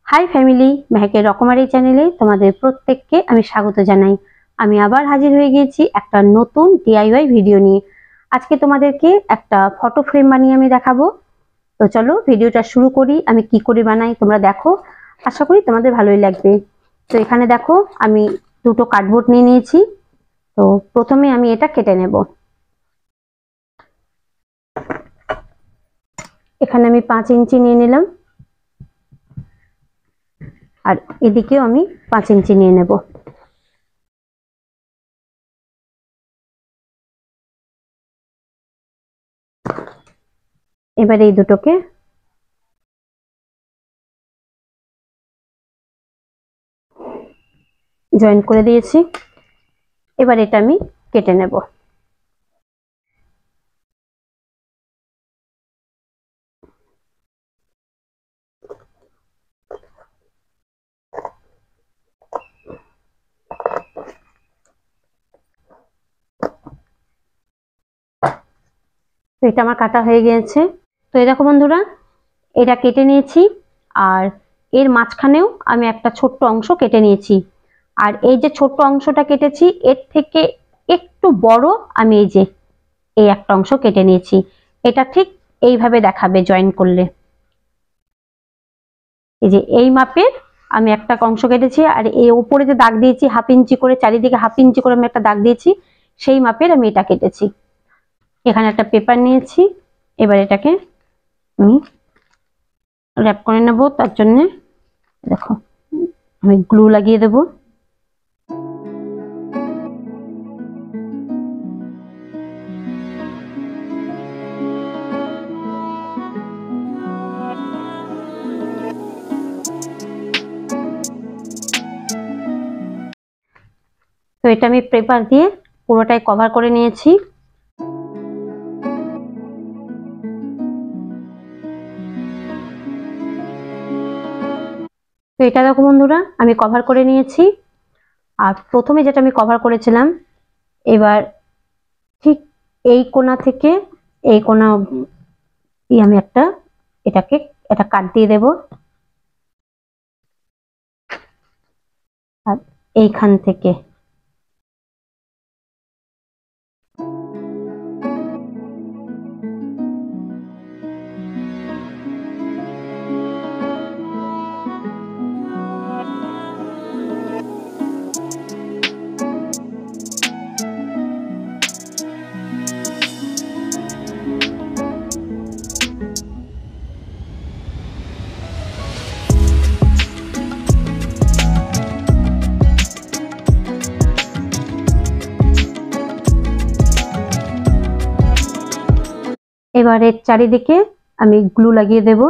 High family, মেহেকের রকমারি চ্যানেলে তোমাদের প্রত্যেককে আমি স্বাগত জানাই। আমি আবার হাজির হয়ে গিয়েছি একটা নতুন ডিআইওয়াই ভিডিও নিয়ে। আজকে তোমাদেরকে একটা ফটো ফ্রেম বানিয়ে আমি দেখাবো। তো চলো ভিডিওটা শুরু করি। আমি কি করে বানাই তোমরা দেখো, আশা করি তোমাদের ভালোই লাগবে। তো এখানে দেখো আমি দুটো কার্ডবোর্ড নিয়ে নিয়েছি। তো প্রথমে আমি এটা কেটে নেব। এখানে আমি 5 ইঞ্চি নিয়ে নিলাম, আর এদিকেও আমি 5 ইঞ্চি নিয়ে নেব। এবার এই দুটোকে জয়েন করে দিয়েছি। এবার এটা আমি কেটে নেব। তো এটা আমার কাটা হয়ে গিয়েছে। তো এই দেখো বন্ধুরা, এটা কেটে নিয়েছি, আর এর মাঝখানেও আমি একটা ছোট্ট অংশ কেটে নিয়েছি। আর এই যে ছোট্ট অংশটা কেটেছি, এর থেকে একটু বড় আমি এই একটা অংশ কেটে নিয়েছি। এটা ঠিক এইভাবে দেখাবে জয়েন করলে। এই যে এই মাপের আমি একটা অংশ কেটেছি, আর এই উপরে যে দাগ দিয়েছি 1/2 ইঞ্চি করে, চারিদিকে 1/2 ইঞ্চি করে আমি একটা দাগ দিয়েছি, সেই মাপের আমি এটা কেটেছি। এখানে একটা পেপার নিয়েছি, এবার এটাকে আমি র‍্যাপ করে নেব। তার জন্য দেখো আমি গ্লু লাগিয়ে দেব। তো এটা আমি পেপার দিয়ে পুরোটাই কভার করে নিয়েছি। তো এটা দেখো বন্ধুরা, আমি কভার করে নিয়েছি। আর প্রথমে যেটা আমি কভার করেছিলাম, এবার ঠিক এই কোণা থেকে এই কোণা অবধি আমি এটা কাট দিয়ে দেব। আর এইখান থেকে এবারে চারিদিকে আমি গ্লু লাগিয়ে দেব।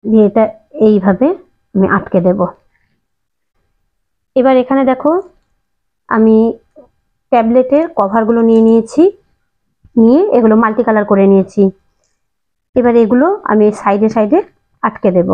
দিয়ে এটা এইভাবে আমি আটকে দেব। এবার এখানে দেখো আমি ট্যাবলেটের কভারগুলো নিয়ে নিয়েছি, নিয়ে এগুলো মাল্টি কালার করে নিয়েছি। এবার এগুলো আমি সাইডে সাইডে আটকে দেব।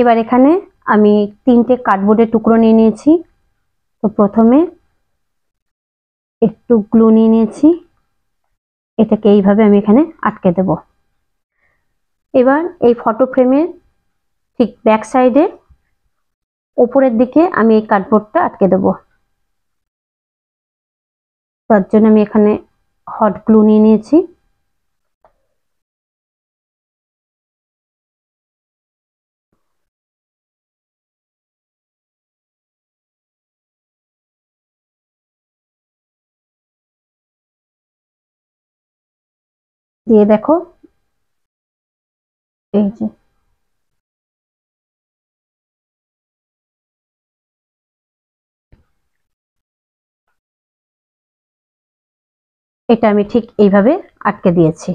এবার এখানে আমি 3টে কার্ডবোর্ডের টুকরো নিয়ে নিয়েছি। তো প্রথমে একটু গ্লু নিয়ে নিয়েছি, এটাকে এইভাবে আমি এখানে আটকে দেব। এবার এই ফটো ফ্রেমের ঠিক ব্যাক সাইডে উপরের দিকে আমি এই কার্ডবোর্ডটা আটকে দেব। তার জন্য আমি এখানে হট গ্লু নিয়ে নিয়েছি। দিয়ে দেখো এই যে এটা আমি ঠিক এইভাবে আটকে দিয়েছি।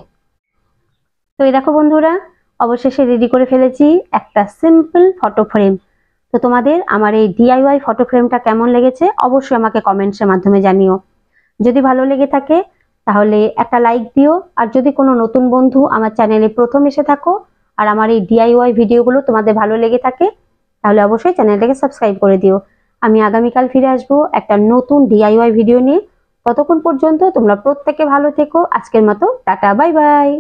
তো এই দেখো বন্ধুরা, অবশেষে রেডি করে ফেলেছি একটা সিম্পল ফটো ফ্রেম। তো তোমাদের আমার এই ডিআইওয়াই ফটো ফ্রেমটা কেমন লেগেছে অবশ্যই আমাকে কমেন্টসের মাধ্যমে জানিও। যদি ভালো লেগে থাকে তাহলে একটা লাইক দিও, আর যদি কোনো নতুন বন্ধু আমার চ্যানেলে প্রথম এসে থাকো আর আমার এই ডিআইওয়াই ভিডিওগুলো তোমাদের ভালো লেগে থাকে তাহলে অবশ্যই চ্যানেলটাকে সাবস্ক্রাইব করে দিও। আমি আগামীকাল ফিরে আসবো একটা নতুন ডিআইওয়াই ভিডিও নিয়ে। ততক্ষণ পর্যন্ত তোমরা প্রত্যেকে ভালো থেকো। আজকের মতো টাটা, বাই বাই।